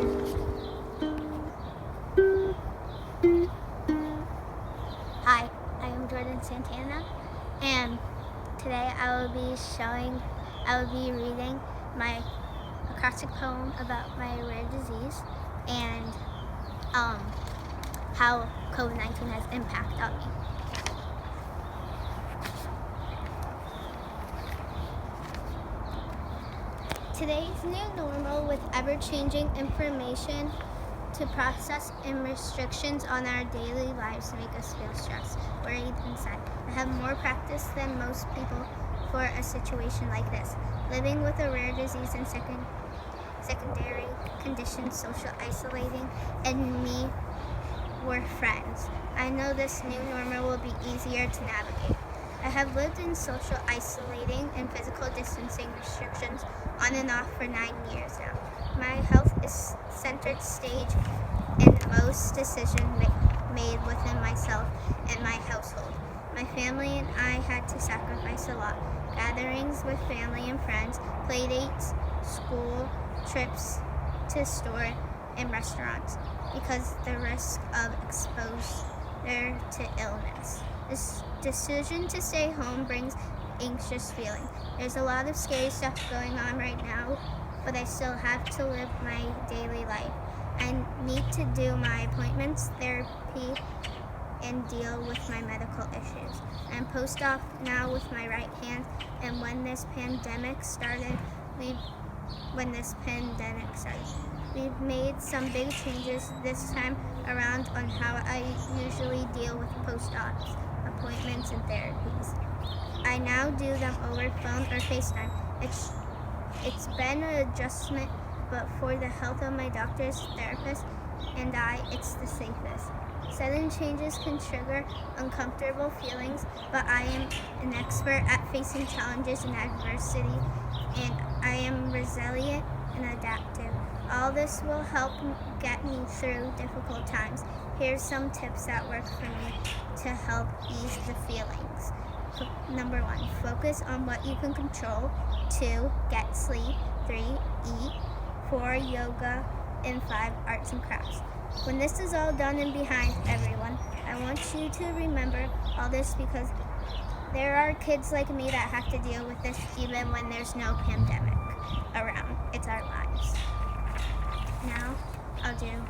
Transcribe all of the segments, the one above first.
Hi, I am Jordynn Santana, and today I will be reading my acrostic poem about my rare disease and how COVID-19 has impacted on me. Today's new normal with ever-changing information to process and restrictions on our daily lives make us feel stressed, worried, and sad. I have more practice than most people for a situation like this. Living with a rare disease and secondary conditions, social isolating, and me were friends. I know this new normal will be easier to navigate. I have lived in social isolating and physical distancing restrictions on and off for 9 years now. My health is centered stage in most decisions made within myself and my household. My family and I had to sacrifice a lot. Gatherings with family and friends, play dates, school, trips to store and restaurants because the risk of exposure to illness. This decision to stay home brings anxious feeling. There's a lot of scary stuff going on right now, but I still have to live my daily life. I need to do my appointments, therapy, and deal with my medical issues. I'm post-op now with my right hand, and when this pandemic started, we've made some big changes this time around on how I usually deal with post-ops, appointments, and therapies. I now do them over phone or FaceTime. It's been an adjustment, but for the health of my doctors, therapists, and it's the safest. Sudden changes can trigger uncomfortable feelings, but I am an expert at facing challenges and adversity, and I am resilient and adaptive. All this will help get me through difficult times. Here's some tips that work for me to help ease the feelings. Number 1, focus on what you can control. 2, get sleep. 3, eat. 4, yoga. And 5, arts and crafts. When this is all done and behind everyone, I want you to remember all this because there are kids like me that have to deal with this even when there's no pandemic around. It's our lives. Now, I'll do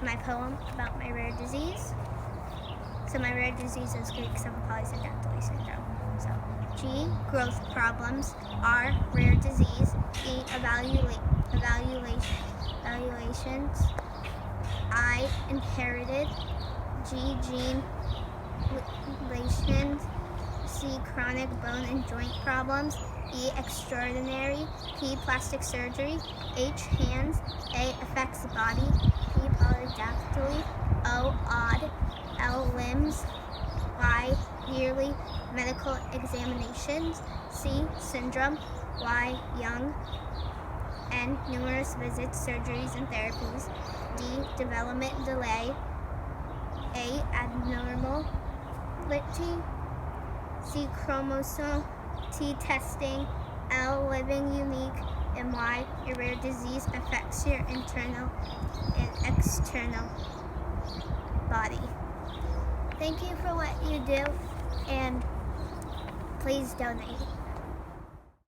my poem about my rare disease. So my rare disease is Greig Cephalopolysyndactyly syndrome. So G, growth problems. R, rare disease. E, evaluations. I, inherited. G, gene relations. C, chronic bone and joint problems. E, extraordinary. P, plastic surgery. H, hands. A, affects the body. P, polydactyly. O, odd. L, limbs. Y, yearly medical examinations. C, syndrome. Y, young. N, numerous visits, surgeries, and therapies. D, development delay. A, abnormality. C, chromosome. T, testing. L, living unique. And Y, your rare disease affects your internal and external body. Thank you for what you do, and please donate.